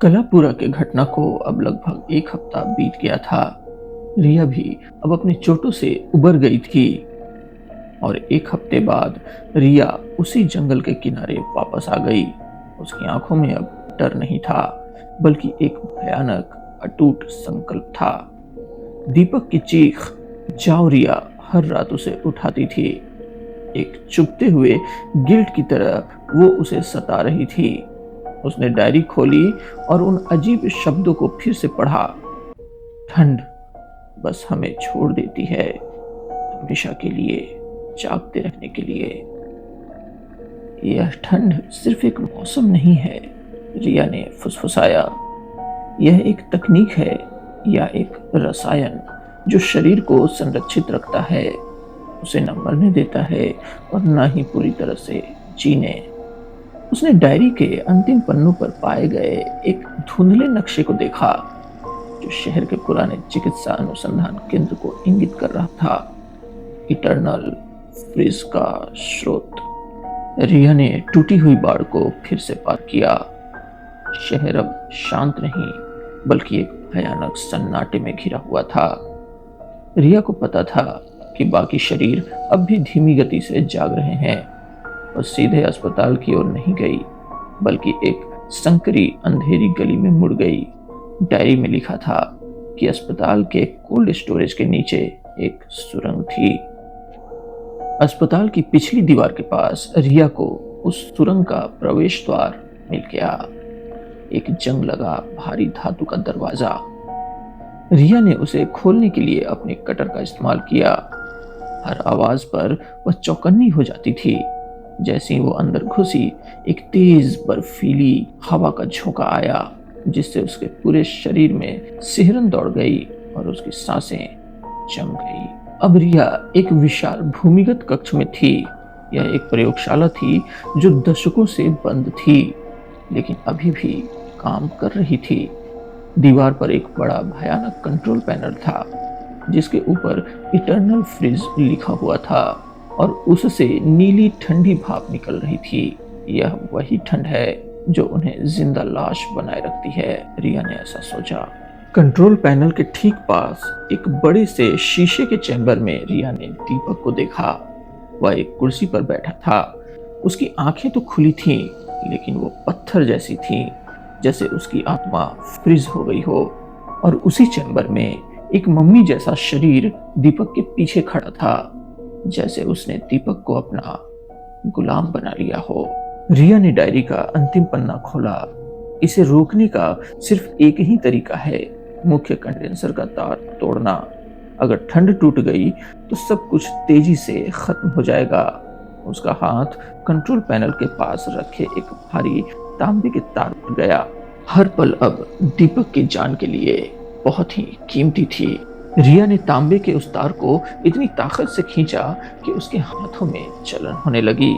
कलापुरा के घटना को अब लगभग एक हफ्ता बीत गया था। रिया भी अब अपनी चोटों से उबर गई थी और एक हफ्ते बाद रिया उसी जंगल के किनारे वापस आ गई। उसकी आंखों में अब डर नहीं था, बल्कि एक भयानक अटूट संकल्प था। दीपक की चीख जाओ रिया हर रात उसे उठाती थी। एक चुभते हुए गिल्ट की तरह वो उसे सता रही थी। उसने डायरी खोली और उन अजीब शब्दों को फिर से पढ़ा। ठंड बस हमें छोड़ देती है, हमेशा के लिए, जागते रहने के लिए। यह ठंड सिर्फ एक मौसम नहीं है, रिया ने फुसफुसाया। यह एक तकनीक है या एक रसायन जो शरीर को संरक्षित रखता है, उसे न मरने देता है और न ही पूरी तरह से जीने। उसने डायरी के अंतिम पन्नों पर पाए गए एक धुंधले नक्शे को देखा जो शहर के पुराने चिकित्सा अनुसंधान केंद्र को इंगित कर रहा था। इटर्नल फ्रिज का स्रोत। रिया ने टूटी हुई बाड़ को फिर से पार किया। शहर अब शांत नहीं, बल्कि एक भयानक सन्नाटे में घिरा हुआ था। रिया को पता था कि बाकी शरीर अब भी धीमी गति से जाग रहे हैं। और सीधे अस्पताल की ओर नहीं गई, बल्कि एक संकरी अंधेरी गली में मुड़ गई। डायरी में लिखा था कि अस्पताल के कोल्ड स्टोरेज के नीचे एक सुरंग थी। अस्पताल की पिछली दीवार के पास रिया को उस सुरंग का प्रवेश द्वार मिल गया। एक जंग लगा भारी धातु का दरवाजा। रिया ने उसे खोलने के लिए अपने कटर का इस्तेमाल किया। हर आवाज पर वह चौकन्नी हो जाती थी। जैसे ही वो अंदर घुसी, एक तेज बर्फीली हवा का झोंका आया, जिससे उसके पूरे शरीर में सिहरन दौड़ गई और उसकी सांसें जम गई। अब रिया एक विशाल भूमिगत कक्ष में थी। यह एक प्रयोगशाला थी जो दशकों से बंद थी, लेकिन अभी भी काम कर रही थी। दीवार पर एक बड़ा भयानक कंट्रोल पैनल था, जिसके ऊपर इटर्नल फ्रिज लिखा हुआ था और उससे नीली ठंडी भाप निकल रही थी। यह वही ठंड है जो उन्हें जिंदा लाश बनाए रखती है, रिया ने ऐसा सोचा। कंट्रोल पैनल के ठीक पास एक बड़े से शीशे के चैम्बर में रिया ने दीपक को देखा। वह एक कुर्सी पर बैठा था। उसकी आंखें तो खुली थीं, लेकिन वो पत्थर जैसी थीं, जैसे उसकी आत्मा फ्रीज हो गई हो। और उसी चैम्बर में एक मम्मी जैसा शरीर दीपक के पीछे खड़ा था, जैसे उसने दीपक को अपना गुलाम बना लिया हो। रिया ने डायरी का अंतिम पन्ना खोला। इसे रोकने का सिर्फ एक ही तरीका है, मुख्य कंडेंसर का तार तोड़ना। अगर ठंड टूट गई तो सब कुछ तेजी से खत्म हो जाएगा। उसका हाथ कंट्रोल पैनल के पास रखे एक भारी तांबे के तार पर गया। हर पल अब दीपक की जान के लिए बहुत ही कीमती थी। रिया ने तांबे के उस तार को इतनी ताकत से खींचा कि उसके हाथों में जलन होने लगी।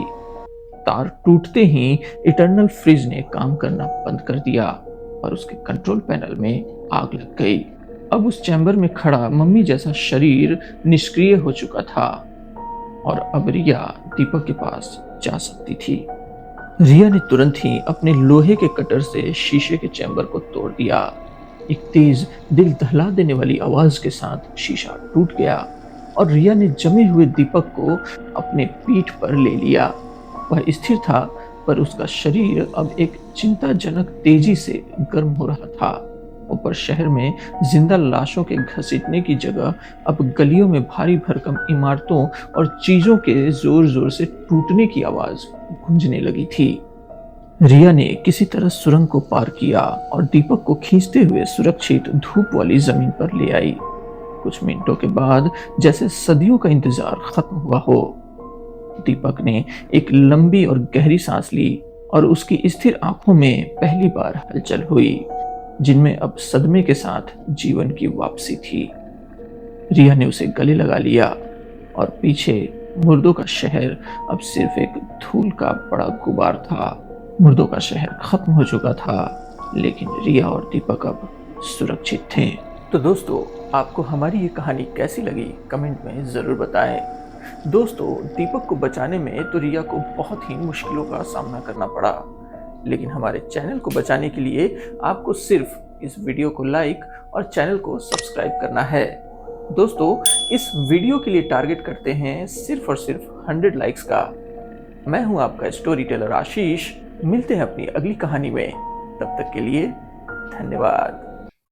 तार टूटते ही इटर्नल फ्रिज ने काम करना बंद कर दिया और उसके कंट्रोल पैनल में आग लग गई। अब उस चैम्बर में खड़ा मम्मी जैसा शरीर निष्क्रिय हो चुका था और अब रिया दीपक के पास जा सकती थी। रिया ने तुरंत ही अपने लोहे के कटर से शीशे के चैम्बर को तोड़ दिया। एक तेज दिल दहला देने वाली आवाज के साथ शीशा टूट गया और रिया ने जमे हुए दीपक को अपने पीठ पर ले लिया। वह स्थिर था, पर उसका शरीर अब एक चिंताजनक तेजी से गर्म हो रहा था। ऊपर शहर में जिंदा लाशों के घसीटने की जगह अब गलियों में भारी भरकम इमारतों और चीजों के जोर जोर से टूटने की आवाज गूंजने लगी थी। रिया ने किसी तरह सुरंग को पार किया और दीपक को खींचते हुए सुरक्षित धूप वाली जमीन पर ले आई। कुछ मिनटों के बाद जैसे सदियों का इंतजार खत्म हुआ हो, दीपक ने एक लंबी और गहरी सांस ली और उसकी स्थिर आंखों में पहली बार हलचल हुई, जिनमें अब सदमे के साथ जीवन की वापसी थी। रिया ने उसे गले लगा लिया और पीछे मुर्दों का शहर अब सिर्फ एक धूल का बड़ा गुबार था। मुर्दों का शहर खत्म हो चुका था, लेकिन रिया और दीपक अब सुरक्षित थे। तो दोस्तों, आपको हमारी ये कहानी कैसी लगी कमेंट में ज़रूर बताएं। दोस्तों, दीपक को बचाने में तो रिया को बहुत ही मुश्किलों का सामना करना पड़ा, लेकिन हमारे चैनल को बचाने के लिए आपको सिर्फ इस वीडियो को लाइक और चैनल को सब्सक्राइब करना है। दोस्तों, इस वीडियो के लिए टारगेट करते हैं सिर्फ और सिर्फ 100 लाइक्स का। मैं हूं आपका स्टोरी टेलर आशीष। मिलते हैं अपनी अगली कहानी में। तब तक के लिए धन्यवाद।